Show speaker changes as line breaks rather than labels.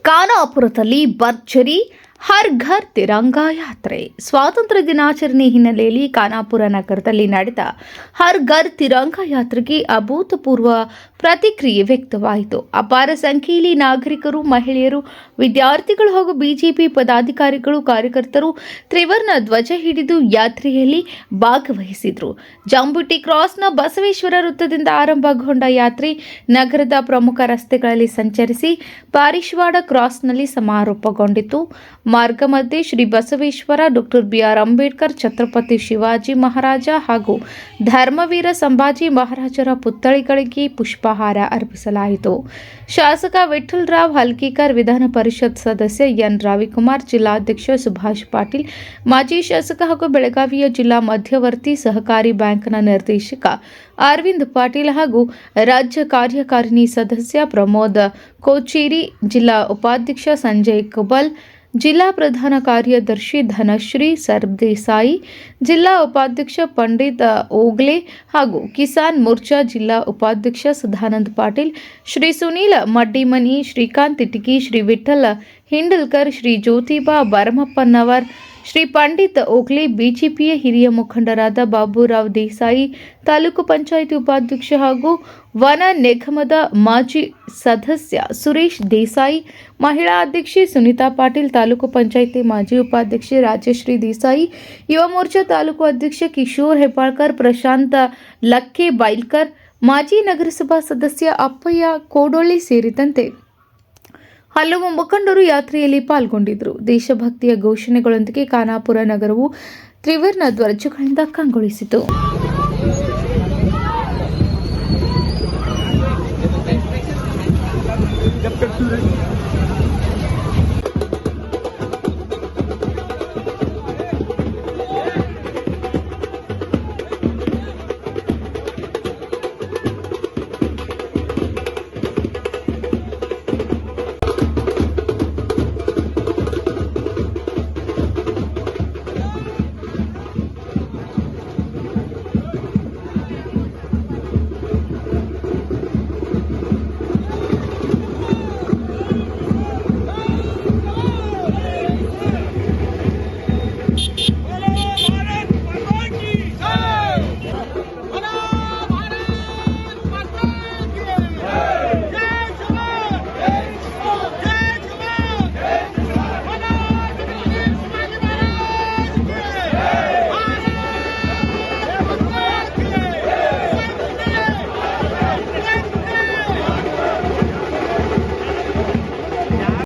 ಖಾನಾಪುರದಲ್ಲಿ ಭರ್ಜರಿ ಹರ್ ಘರ್ ತಿರಂಗಾ ಯಾತ್ರೆ. ಸ್ವಾತಂತ್ರ್ಯ ದಿನಾಚರಣೆ ಹಿನ್ನೆಲೆಯಲ್ಲಿ ಖಾನಾಪುರ ನಗರದಲ್ಲಿ ನಡೆದ ಹರ್ ಘರ್ ತಿರಂಗಾ ಯಾತ್ರೆಗೆ ಅಭೂತಪೂರ್ವ ಪ್ರತಿಕ್ರಿಯೆ ವ್ಯಕ್ತವಾಯಿತು. ಅಪಾರ ಸಂಖ್ಯೆಯಲ್ಲಿ ನಾಗರಿಕರು, ಮಹಿಳೆಯರು, ವಿದ್ಯಾರ್ಥಿಗಳು ಹಾಗೂ ಬಿಜೆಪಿ ಪದಾಧಿಕಾರಿಗಳು, ಕಾರ್ಯಕರ್ತರು ತ್ರಿವರ್ಣ ಧ್ವಜ ಹಿಡಿದು ಯಾತ್ರೆಯಲ್ಲಿ ಭಾಗವಹಿಸಿದರು. ಜಂಬುಟಿ ಕ್ರಾಸ್ನ ಬಸವೇಶ್ವರ ವೃತ್ತದಿಂದ ಆರಂಭಗೊಂಡ ಯಾತ್ರೆ ನಗರದ ಪ್ರಮುಖ ರಸ್ತೆಗಳಲ್ಲಿ ಸಂಚರಿಸಿ ಪಾರಿಶ್ವಾಡ ಕ್ರಾಸ್ನಲ್ಲಿ ಸಮಾರೋಪಗೊಂಡಿತು. ಮಾರ್ಗ ಮಧ್ಯೆ ಶ್ರೀ ಬಸವೇಶ್ವರ, ಡಾಕ್ಟರ್ ಬಿ.ಆರ್. ಅಂಬೇಡ್ಕರ್, ಛತ್ರಪತಿ ಶಿವಾಜಿ ಮಹಾರಾಜ ಹಾಗೂ ಧರ್ಮವೀರ ಸಂಭಾಜಿ ಮಹಾರಾಜರ ಪುತ್ಥಳಿಗಳಿಗೆ ಪುಷ್ಪಹಾರ ಅರ್ಪಿಸಲಾಯಿತು. ಶಾಸಕ ವಿಠ್ಠಲರಾವ್ ಹಲ್ಕೀಕರ್, ವಿಧಾನ ಪರಿಷತ್ ಸದಸ್ಯ ಎನ್. ರವಿಕುಮಾರ್, ಜಿಲ್ಲಾಧ್ಯಕ್ಷ ಸುಭಾಷ್ ಪಾಟೀಲ್, ಮಾಜಿ ಶಾಸಕ ಹಾಗೂ ಬೆಳಗಾವಿಯ ಜಿಲ್ಲಾ ಮಧ್ಯವರ್ತಿ ಸಹಕಾರಿ ಬ್ಯಾಂಕ್ನ ನಿರ್ದೇಶಕ ಅರವಿಂದ್ ಪಾಟೀಲ್ ಹಾಗೂ ರಾಜ್ಯ ಕಾರ್ಯಕಾರಿಣಿ ಸದಸ್ಯ ಪ್ರಮೋದ್ ಕೋಚೇರಿ, ಜಿಲ್ಲಾ ಉಪಾಧ್ಯಕ್ಷ ಸಂಜಯ್ ಕುಬಲ್, ಜಿಲ್ಲಾ ಪ್ರಧಾನ ಕಾರ್ಯದರ್ಶಿ ಧನಶ್ರೀ ಸರ್ದೇಸಾಯಿ, ಜಿಲ್ಲಾ ಉಪಾಧ್ಯಕ್ಷ ಪಂಡಿತ್ ಓಗ್ಲೆ ಹಾಗೂ ಕಿಸಾನ್ ಮೋರ್ಚಾ ಜಿಲ್ಲಾ ಉಪಾಧ್ಯಕ್ಷ ಸದಾನಂದ ಪಾಟೀಲ್, ಶ್ರೀ ಸುನೀಲ್ ಮಡ್ಡಿಮನಿ, ಶ್ರೀಕಾಂತ್ ಇಟಗಿ, ಶ್ರೀ ವಿಠ್ಠಲ್ ಹಿಂಡಲ್ಕರ್, ಶ್ರೀ ಜ್ಯೋತಿಬಾ ಭರಮಪ್ಪನವರ್, ಶ್ರೀ ಪಂಡಿತ್ ಓಗ್ಲೆ, ಬಿಜೆಪಿಯ ಹಿರಿಯ ಮುಖಂಡರಾದ ಬಾಬುರಾವ್ ದೇಸಾಯಿ, ತಾಲೂಕು ಪಂಚಾಯಿತಿ ಉಪಾಧ್ಯಕ್ಷ ಹಾಗೂ ವನ ನಿಗಮದ ಮಾಜಿ ಸದಸ್ಯ ಸುರೇಶ್ ದೇಸಾಯಿ, ಮಹಿಳಾ ಅಧ್ಯಕ್ಷೆ ಸುನೀತಾ ಪಾಟೀಲ್, ತಾಲೂಕು ಪಂಚಾಯಿತಿ ಮಾಜಿ ಉಪಾಧ್ಯಕ್ಷೆ ರಾಜಶ್ರೀ ದೇಸಾಯಿ, ಯುವ ಮೋರ್ಚಾ ತಾಲೂಕು ಅಧ್ಯಕ್ಷ ಕಿಶೋರ್ ಹೆಬ್ಬಾಳ್ಕರ್, ಪ್ರಶಾಂತ್ ಲಕ್ಕೆ ಬೈಲ್ಕರ್, ಮಾಜಿ ನಗರಸಭಾ ಸದಸ್ಯ ಅಪ್ಪಯ್ಯ ಕೋಡೊಳ್ಳಿ ಸೇರಿದಂತೆ ಹಲವು ಮುಖಂಡರು ಯಾತ್ರೆಯಲ್ಲಿ ಪಾಲ್ಗೊಂಡಿದ್ದರು. ದೇಶಭಕ್ತಿಯ ಘೋಷಣೆಗಳೊಂದಿಗೆ ಖಾನಾಪುರ ನಗರವು ತ್ರಿವರ್ಣ ಧ್ವಜಗಳಿಂದ ಕಂಗೊಳಿಸಿತು.
जब तक